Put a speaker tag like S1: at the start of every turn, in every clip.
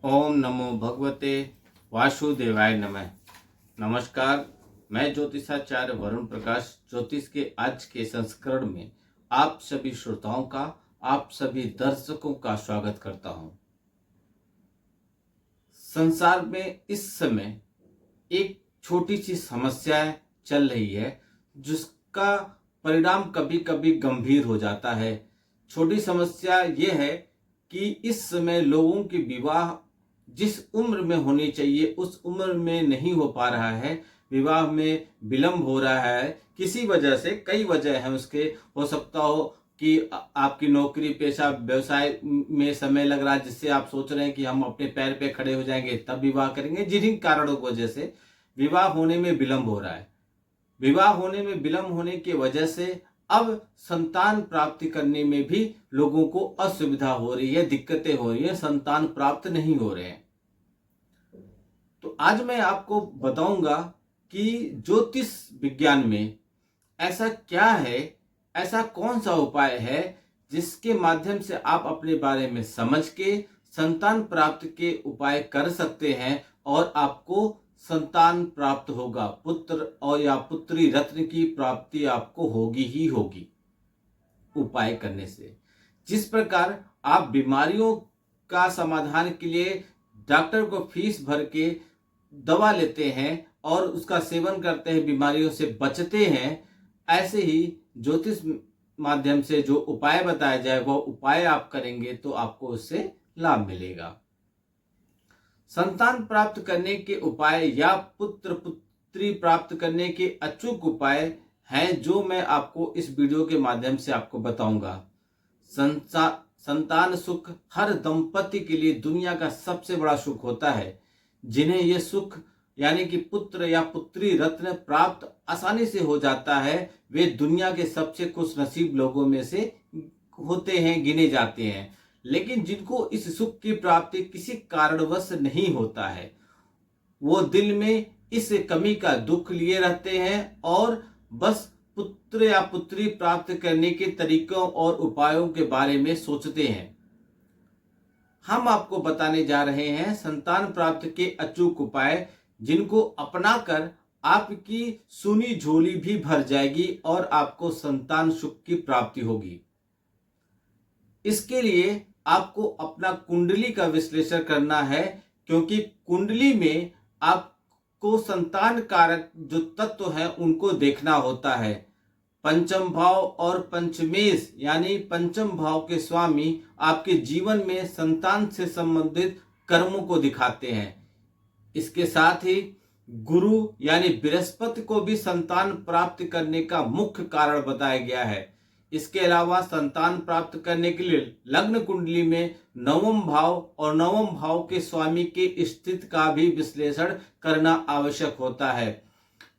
S1: ओम नमो भगवते वासुदेवाय नमः। नमस्कार, मैं ज्योतिषाचार्य वरुण प्रकाश ज्योतिष के आज के संस्करण में आप सभी श्रोताओं का, आप सभी दर्शकों का स्वागत करता हूं। संसार में इस समय एक छोटी सी समस्या चल रही है जिसका परिणाम कभी कभी गंभीर हो जाता है। छोटी समस्या यह है कि इस समय लोगों के विवाह जिस उम्र में होनी चाहिए उस उम्र में नहीं हो पा रहा है। विवाह में विलंब हो रहा है किसी वजह से, कई वजह है उसके। हो सकता हो कि आपकी नौकरी पेशा व्यवसाय में समय लग रहा है जिससे आप सोच रहे हैं कि हम अपने पैर पे खड़े हो जाएंगे तब विवाह करेंगे। जिन कारणों की वजह से विवाह होने में विलंब हो रहा है। विवाह होने में विलंब होने की वजह से अब संतान प्राप्ति करने में भी लोगों को असुविधा हो रही है, दिक्कतें हो रही है, संतान प्राप्त नहीं हो रहे हैं। तो आज मैं आपको बताऊंगा कि ज्योतिष विज्ञान में ऐसा क्या है, ऐसा कौन सा उपाय है जिसके माध्यम से आप अपने बारे में समझ के संतान प्राप्ति के उपाय कर सकते हैं और आपको संतान प्राप्त होगा। पुत्र और या पुत्री रत्न की प्राप्ति आपको होगी ही होगी उपाय करने से। जिस प्रकार आप बीमारियों का समाधान के लिए डॉक्टर को फीस भर के दवा लेते हैं और उसका सेवन करते हैं, बीमारियों से बचते हैं, ऐसे ही ज्योतिष माध्यम से जो उपाय बताया जाए वह उपाय आप करेंगे तो आपको उससे लाभ मिलेगा। संतान प्राप्त करने के उपाय या पुत्र पुत्री प्राप्त करने के अचूक उपाय हैं जो मैं आपको इस वीडियो के माध्यम से आपको बताऊंगा। संतान सुख हर दंपति के लिए दुनिया का सबसे बड़ा सुख होता है। जिन्हें यह सुख यानी कि पुत्र या पुत्री रत्न प्राप्त आसानी से हो जाता है वे दुनिया के सबसे खुशनसीब लोगों में से होते हैं, गिने जाते हैं। लेकिन जिनको इस सुख की प्राप्ति किसी कारणवश नहीं होता है वो दिल में इस कमी का दुख लिए रहते हैं और बस पुत्र या पुत्री प्राप्त करने के तरीकों और उपायों के बारे में सोचते हैं। हम आपको बताने जा रहे हैं संतान प्राप्ति के अचूक उपाय जिनको अपनाकर आपकी सुनी झोली भी भर जाएगी और आपको संतान सुख की प्राप्ति होगी। इसके लिए आपको अपना कुंडली का विश्लेषण करना है क्योंकि कुंडली में आपको संतान कारक जो तत्व हैं उनको देखना होता है। पंचम भाव और पंचमेश यानी पंचम भाव के स्वामी आपके जीवन में संतान से संबंधित कर्मों को दिखाते हैं। इसके साथ ही गुरु यानी बृहस्पति को भी संतान प्राप्त करने का मुख्य कारण बताया गया है। इसके अलावा संतान प्राप्त करने के लिए लग्न कुंडली में नवम भाव और नवम भाव के स्वामी के स्थिति का भी विश्लेषण करना आवश्यक होता है।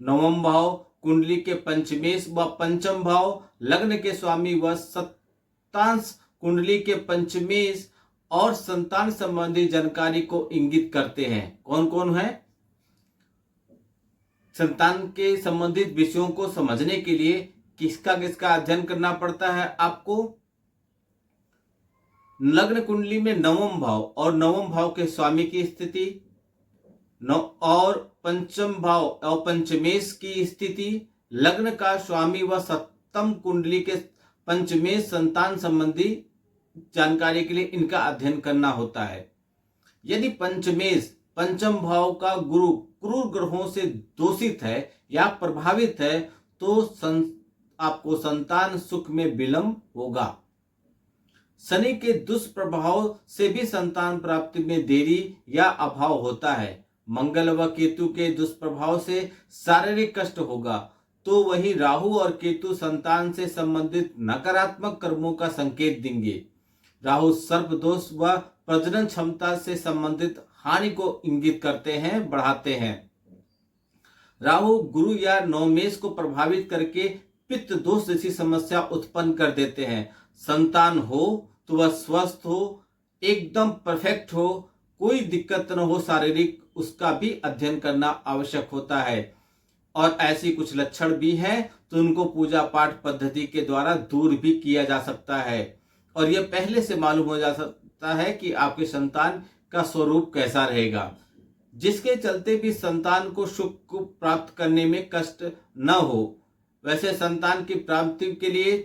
S1: नवम भाव कुंडली के पंचमेश व पंचम भाव लग्न के स्वामी व सप्तांश कुंडली के पंचमेश और संतान संबंधी जानकारी को इंगित करते हैं। कौन कौन है? संतान के संबंधित विषयों को समझने के लिए किसका किसका अध्ययन करना पड़ता है आपको? लग्न कुंडली में नवम भाव और नवम भाव के स्वामी की स्थिति और पंचम भाव और पंचमेश की स्थिति, लग्न का स्वामी व सप्तम कुंडली के पंचमेश संतान संबंधी जानकारी के लिए इनका अध्ययन करना होता है। यदि पंचमेश पंचम भाव का गुरु क्रूर ग्रहों से दूषित है या प्रभावित है तो आपको संतान सुख में विलंब होगा। शनि के दुष्प्रभाव से भी संतान प्राप्ति में देरी या अभाव होता है। मंगल व केतु के दुष्प्रभाव से शारीरिक कष्ट होगा। तो वही राहु और केतु संतान से संबंधित नकारात्मक कर्मों का संकेत देंगे। राहु सर्प दोष व प्रजनन क्षमता से संबंधित हानि को इंगित करते हैं, बढ़ाते हैं। राहु गुरु या नवमेश को प्रभावित करके पित्त दोष जैसी समस्या उत्पन्न कर देते हैं। संतान हो तो वह स्वस्थ हो, एकदम परफेक्ट हो, कोई दिक्कत न हो शारीरिक, उसका भी अध्ययन करना आवश्यक होता है। और ऐसी कुछ लक्षण भी हैं तो उनको पूजा पाठ पद्धति के द्वारा दूर भी किया जा सकता है। और यह पहले से मालूम हो जा सकता है कि आपके संतान का स्वरूप कैसा रहेगा, जिसके चलते भी संतान को सुख को प्राप्त करने में कष्ट न हो। वैसे संतान की प्राप्ति के लिए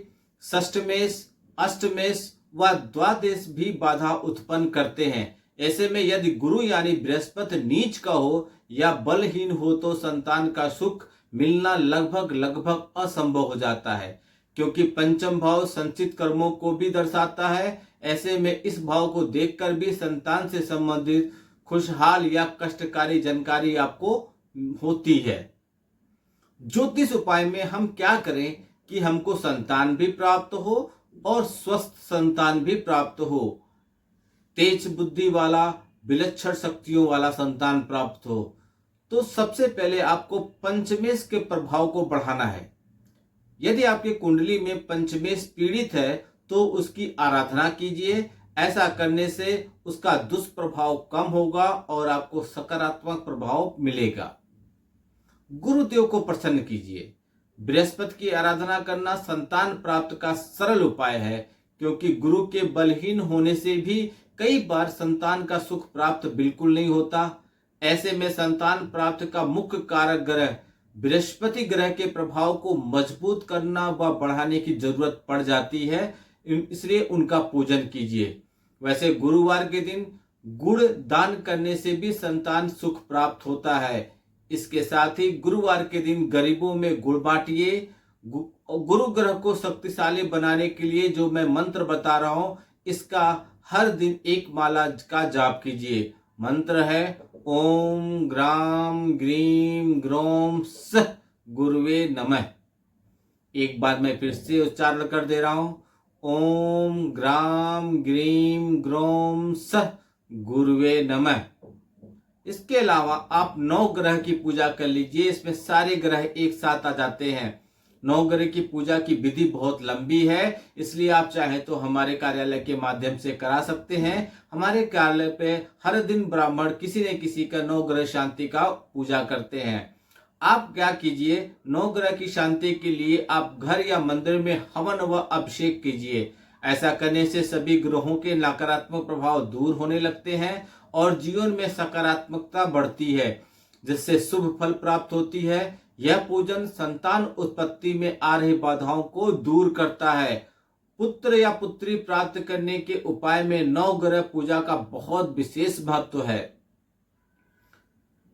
S1: षष्ठमेश, अष्टमेश व द्वादश भी बाधा उत्पन्न करते हैं। ऐसे में यदि गुरु यानी बृहस्पति नीच का हो या बलहीन हो तो संतान का सुख मिलना लगभग असंभव हो जाता है, क्योंकि पंचम भाव संचित कर्मों को भी दर्शाता है। ऐसे में इस भाव को देखकर भी संतान से संबंधित खुशहाल या कष्टकारी जानकारी आपको होती है। ज्योतिष उपाय में हम क्या करें कि हमको संतान भी प्राप्त हो और स्वस्थ संतान भी प्राप्त हो, तेज बुद्धि वाला, विलक्षण शक्तियों वाला संतान प्राप्त हो। तो सबसे पहले आपको पंचमेश के प्रभाव को बढ़ाना है। यदि आपकी कुंडली में पंचमेश पीड़ित है तो उसकी आराधना कीजिए। ऐसा करने से उसका दुष्प्रभाव कम होगा और आपको सकारात्मक प्रभाव मिलेगा। गुरुदेव को प्रसन्न कीजिए। बृहस्पति की आराधना करना संतान प्राप्त का सरल उपाय है, क्योंकि गुरु के बलहीन होने से भी कई बार संतान का सुख प्राप्त बिल्कुल नहीं होता। ऐसे में संतान प्राप्त का मुख्य कारक ग्रह बृहस्पति ग्रह के प्रभाव को मजबूत करना व बढ़ाने की जरूरत पड़ जाती है, इसलिए उनका पूजन कीजिए। वैसे गुरुवार के दिन गुड़ दान करने से भी संतान सुख प्राप्त होता है। इसके साथ ही गुरुवार के दिन गरीबों में गुड़ बांटिए। गुरु ग्रह को शक्तिशाली बनाने के लिए जो मैं मंत्र बता रहा हूं, इसका हर दिन एक माला का जाप कीजिए। मंत्र है ओम ग्राम ग्रीम ग्रोम स गुरुवे नमः। एक बार मैं फिर से उच्चारण कर दे रहा हूं, ओम ग्राम ग्रीम ग्रोम स गुरुवे नमः। इसके अलावा आप 9 ग्रह की पूजा कर लीजिए। इसमें सारे ग्रह एक साथ आ जाते हैं। 9 ग्रह की पूजा की विधि बहुत लंबी है, इसलिए आप चाहे तो हमारे कार्यालय के माध्यम से करा सकते हैं। हमारे कार्यालय पे हर दिन ब्राह्मण किसी न किसी का 9 ग्रह शांति का पूजा करते हैं। आप क्या कीजिए, 9 ग्रह की शांति के लिए आप घर या मंदिर में हवन व अभिषेक कीजिए। ऐसा करने से सभी ग्रहों के नकारात्मक प्रभाव दूर होने लगते हैं और जीवन में सकारात्मकता बढ़ती है, जिससे शुभ फल प्राप्त होती है। यह पूजन संतान उत्पत्ति में आ रही बाधाओं को दूर करता है। पुत्र या पुत्री प्राप्त करने के उपाय में 9 ग्रह पूजा का बहुत विशेष महत्व है।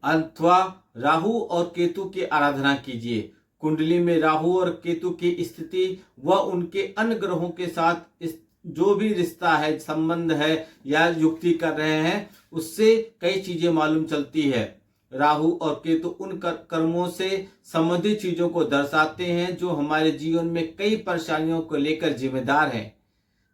S1: अथवा राहु और केतु की आराधना कीजिए। कुंडली में राहु और केतु की स्थिति व उनके अन्य ग्रहों के साथ जो भी रिश्ता है, संबंध है या युक्ति कर रहे हैं, उससे कई चीजें मालूम चलती है। राहु और केतु उन कर्मों से संबंधित चीजों को दर्शाते हैं जो हमारे जीवन में कई परेशानियों को लेकर जिम्मेदार हैं।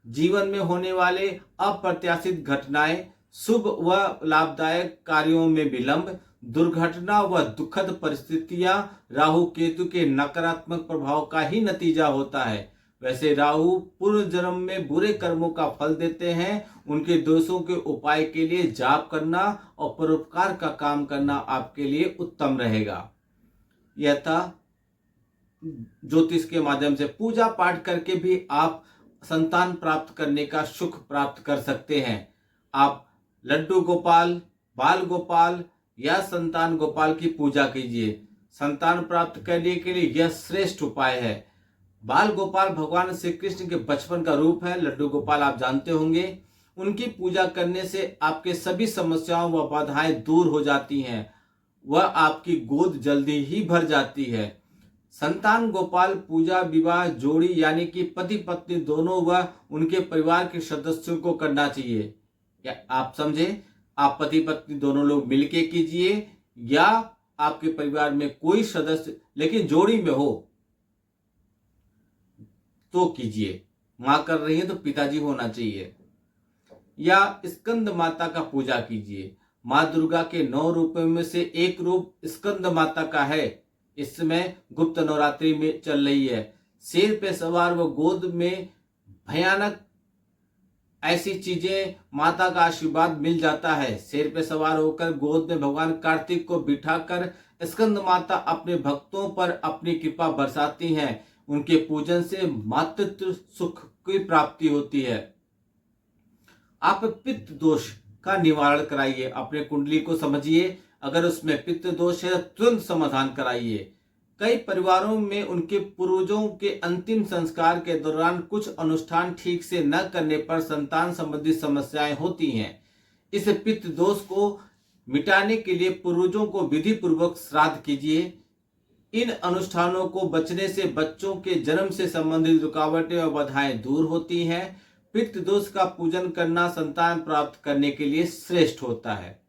S1: जीवन में होने वाले अप्रत्याशित घटनाएं, शुभ व लाभदायक कार्यों में विलंब, दुर्घटना व दुखद परिस्थितियां राहु केतु के नकारात्मक प्रभाव का ही नतीजा होता है। वैसे राहु पूर्व जन्म में बुरे कर्मों का फल देते हैं। उनके दोषों के उपाय के लिए जाप करना और परोपकार का काम करना आपके लिए उत्तम रहेगा। यह था ज्योतिष के माध्यम से। पूजा पाठ करके भी आप संतान प्राप्त करने का सुख प्राप्त कर सकते हैं। आप लड्डू गोपाल, बाल गोपाल या संतान गोपाल की पूजा कीजिए। संतान प्राप्त करने के लिए यह श्रेष्ठ उपाय है। बाल गोपाल भगवान श्री कृष्ण के बचपन का रूप है। लड्डू गोपाल आप जानते होंगे। उनकी पूजा करने से आपके सभी समस्याओं व बाधाएं दूर हो जाती हैं। वह आपकी गोद जल्दी ही भर जाती है। संतान गोपाल पूजा विवाह जोड़ी यानी कि पति पत्नी दोनों व उनके परिवार के सदस्यों को करना चाहिए। या आप समझे, आप पति पत्नी दोनों लोग मिलके कीजिए या आपके परिवार में कोई सदस्य लेकिन जोड़ी में हो तो कीजिए। मां कर रही है तो पिताजी होना चाहिए। या स्कंद माता का पूजा कीजिए। मां दुर्गा के 9 रूपों में से एक रूप स्कंद माता का है। इस समय गुप्त नवरात्रि में चल रही है। शेर पे सवार व गोद में भयानक ऐसी चीजें, माता का आशीर्वाद मिल जाता है। शेर पे सवार होकर गोद में भगवान कार्तिक को बिठाकर स्कंद माता अपने भक्तों पर अपनी कृपा बरसाती हैं। उनके पूजन से मातृत्व सुख की प्राप्ति होती है। आप पित्त दोष का निवारण कराइए। अपने कुंडली को समझिए, अगर उसमें पित्त दोष है तुरंत समाधान कराइए। कई परिवारों में उनके पूर्वजों के अंतिम संस्कार के दौरान कुछ अनुष्ठान ठीक से न करने पर संतान संबंधी समस्याएं होती हैं। इस पित्त दोष को मिटाने के लिए पूर्वजों को विधि पूर्वक श्राद्ध कीजिए। इन अनुष्ठानों को बचने से बच्चों के जन्म से संबंधित रुकावटें और बाधाएं दूर होती हैं। पितृ दोष का पूजन करना संतान प्राप्त करने के लिए श्रेष्ठ होता है।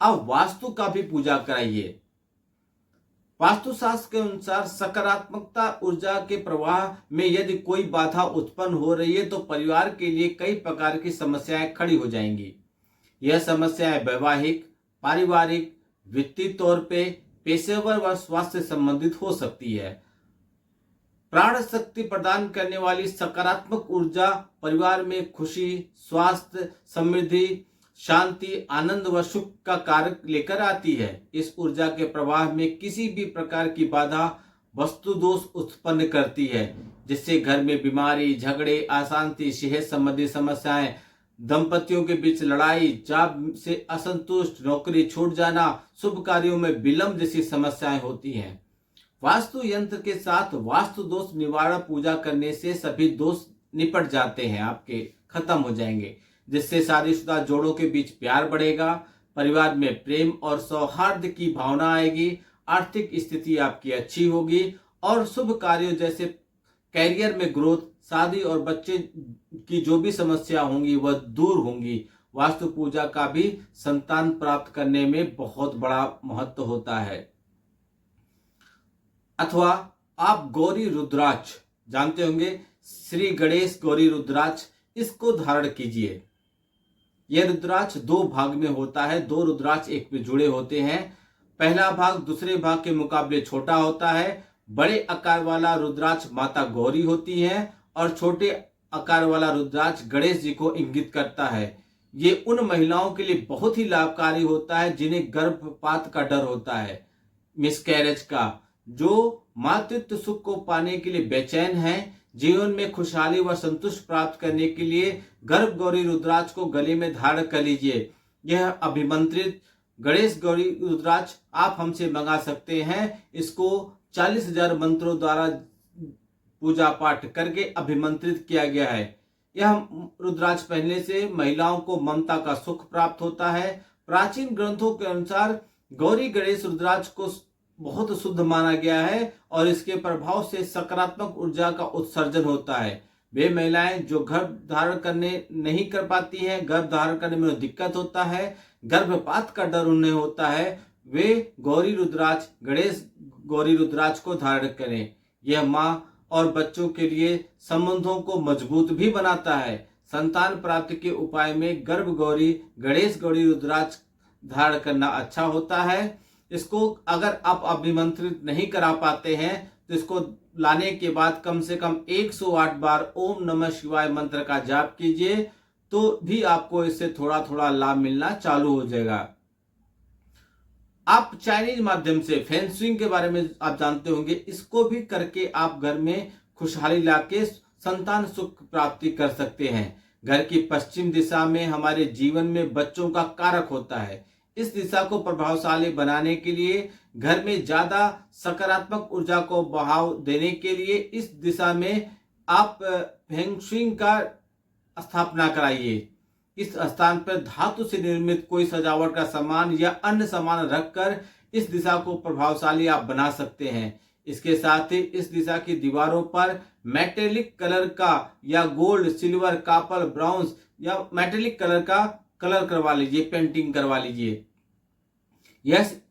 S1: अब वास्तु का भी पूजा कराइए। वास्तुशास्त्र के अनुसार सकारात्मकता ऊर्जा के प्रवाह में यदि कोई बाधा उत्पन्न हो रही है तो परिवार के लिए कई प्रकार की समस्याएं खड़ी हो जाएंगी। यह समस्याएं वैवाहिक, पारिवारिक, वित्तीय तौर पे, पेशेवर व स्वास्थ्य संबंधित हो सकती है। प्राण शक्ति प्रदान करने वाली सकारात्मक ऊर्जा परिवार में खुशी, स्वास्थ्य, समृद्धि, शांति, आनंद व सुख का कारक लेकर आती है। इस ऊर्जा के प्रवाह में किसी भी प्रकार की बाधा वस्तु दोष उत्पन्न करती है, जिससे घर में बीमारी, झगड़े, अशांति, सेहत संबंधी समस्याएं, दंपतियों के बीच लड़ाई, जॉब से असंतुष्ट, नौकरी छूट जाना, शुभ कार्यों में विलंब जैसी समस्याएं होती हैं। वास्तु यंत्र के साथ वास्तु दोष निवारण पूजा करने से सभी दोष निपट जाते हैं, आपके खत्म हो जाएंगे, जिससे शादीशुदा जोड़ों के बीच प्यार बढ़ेगा, परिवार में प्रेम और सौहार्द की भावना आएगी, आर्थिक स्थिति आपकी अच्छी होगी और शुभ कार्यों जैसे कैरियर में ग्रोथ, शादी और बच्चे की जो भी समस्या होंगी वह दूर होंगी। वास्तु पूजा का भी संतान प्राप्त करने में बहुत बड़ा महत्व होता है। अथवा आप गौरी रुद्राक्ष जानते होंगे, श्री गणेश गौरी रुद्राक्ष, इसको धारण कीजिए। यह रुद्राक्ष दो भाग में होता है। दो रुद्राक्ष एक में जुड़े होते हैं। पहला भाग दूसरे भाग के मुकाबले छोटा होता है। बड़े आकार वाला रुद्राक्ष माता गौरी होती है और छोटे आकार वाला रुद्राक्ष गणेश जी को इंगित करता है। ये उन महिलाओं के लिए बहुत ही लाभकारी होता है जिन्हें गर्भपात का डर होता है, मिसकैरेज का, जो मातृत्व सुख को पाने के लिए बेचैन है, जीवन में खुशहाली व संतुष्ट प्राप्त करने के लिए गर्भ गौरी रुद्राक्ष को गले में धारण कर लीजिए। यह अभिमंत्रित गणेश गौरी रुद्राक्ष आप हमसे मंगा सकते हैं। इसको 40,000 मंत्रों द्वारा पूजा पाठ करके अभिमंत्रित किया गया है। यह रुद्राक्ष पहनने से महिलाओं को ममता का सुख प्राप्त होता है। प्राचीन ग्रंथों के अनुसार गौरी गणेश रुद्राक्ष को बहुत शुद्ध माना गया है और इसके प्रभाव से सकारात्मक ऊर्जा का उत्सर्जन होता है। वे महिलाएं जो गर्भ धारण करने नहीं कर पाती हैं, गर्भ धारण करने में दिक्कत होता है, गर्भपात का डर उन्हें होता है, वे गौरी रुद्राक्ष, गणेश गौरी रुद्राक्ष को धारण करें। यह माँ और बच्चों के लिए संबंधों को मजबूत भी बनाता है। संतान प्राप्ति के उपाय में गर्भ गौरी, गणेश गौरी रुद्राक्ष धारण करना अच्छा होता है। इसको अगर आप अभिमंत्रित नहीं करा पाते हैं तो इसको लाने के बाद कम से कम 108 बार ओम नमः शिवाय मंत्र का जाप कीजिए, तो भी आपको इससे थोड़ा थोड़ा लाभ मिलना चालू हो जाएगा। आप चाइनीज माध्यम से फेंगशुई के बारे में आप जानते होंगे, इसको भी करके आप घर में खुशहाली लाके संतान सुख प्राप्ति कर सकते हैं। घर की पश्चिम दिशा में हमारे जीवन में बच्चों का कारक होता है। इस दिशा को प्रभावशाली बनाने के लिए, घर में ज्यादा सकारात्मक ऊर्जा को बढ़ावा देने के लिए इस दिशा में आप फेंगशुई का स्थापना कराइए। इस स्थान पर धातु से निर्मित कोई सजावट का सामान या अन्य सामान रखकर इस दिशा को प्रभावशाली आप बना सकते हैं। इसके साथ ही इस दिशा की दीवारों पर मेटेलिक कलर का या गोल्ड, सिल्वर, कॉपर, ब्राउन्स या मेटेलिक कलर का कलर करवा लीजिए, पेंटिंग करवा लीजिए।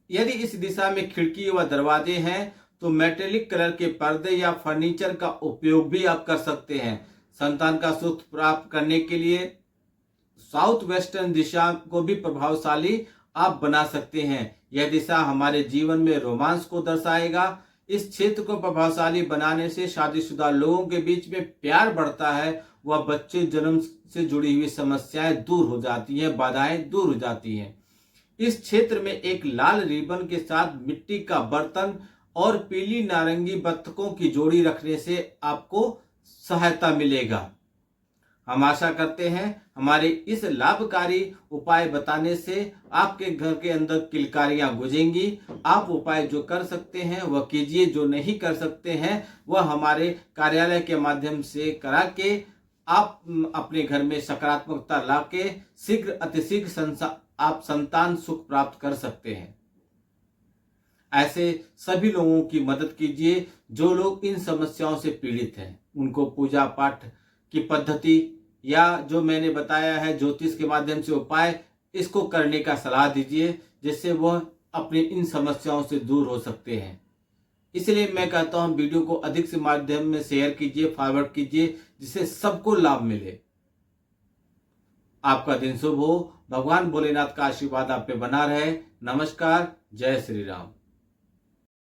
S1: यदि इस दिशा में खिड़की व दरवाजे हैं तो मेटेलिक कलर के पर्दे या फर्नीचर का उपयोग भी आप कर सकते हैं। संतान का सुख प्राप्त करने के लिए साउथ वेस्टर्न दिशा को भी प्रभावशाली आप बना सकते हैं। यह दिशा हमारे जीवन में रोमांस को दर्शाएगा। इस क्षेत्र को प्रभावशाली बनाने से शादीशुदा लोगों के बीच में प्यार बढ़ता है, वह बच्चे जन्म से जुड़ी हुई समस्याएं दूर हो जाती हैं, बाधाएं दूर हो जाती हैं। इस क्षेत्र में एक लाल रिबन के साथ मिट्टी का बर्तन और पीली नारंगी बत्तखों की जोड़ी रखने से आपको सहायता मिलेगा। हम आशा करते हैं हमारे इस लाभकारी उपाय बताने से आपके घर के अंदर किलकारियां गुजेंगी। आप उपाय जो कर सकते हैं वह कीजिए, जो नहीं कर सकते हैं वह हमारे कार्यालय के माध्यम से करा के आप अपने घर में सकारात्मकता लाके शीघ्र अतिशीघ्र आप संतान सुख प्राप्त कर सकते हैं। ऐसे सभी लोगों की मदद कीजिए जो लोग इन समस्याओं से पीड़ित हैं। उनको पूजा पाठ की पद्धति या जो मैंने बताया है ज्योतिष के माध्यम से उपाय, इसको करने का सलाह दीजिए, जिससे वह अपनी इन समस्याओं से दूर हो सकते हैं। इसलिए मैं कहता हूं वीडियो को अधिक से माध्यम में शेयर कीजिए, फॉरवर्ड कीजिए, जिससे सबको लाभ मिले। आपका दिन शुभ हो। भगवान भोलेनाथ का आशीर्वाद आप पे बना रहे। नमस्कार। जय श्री राम।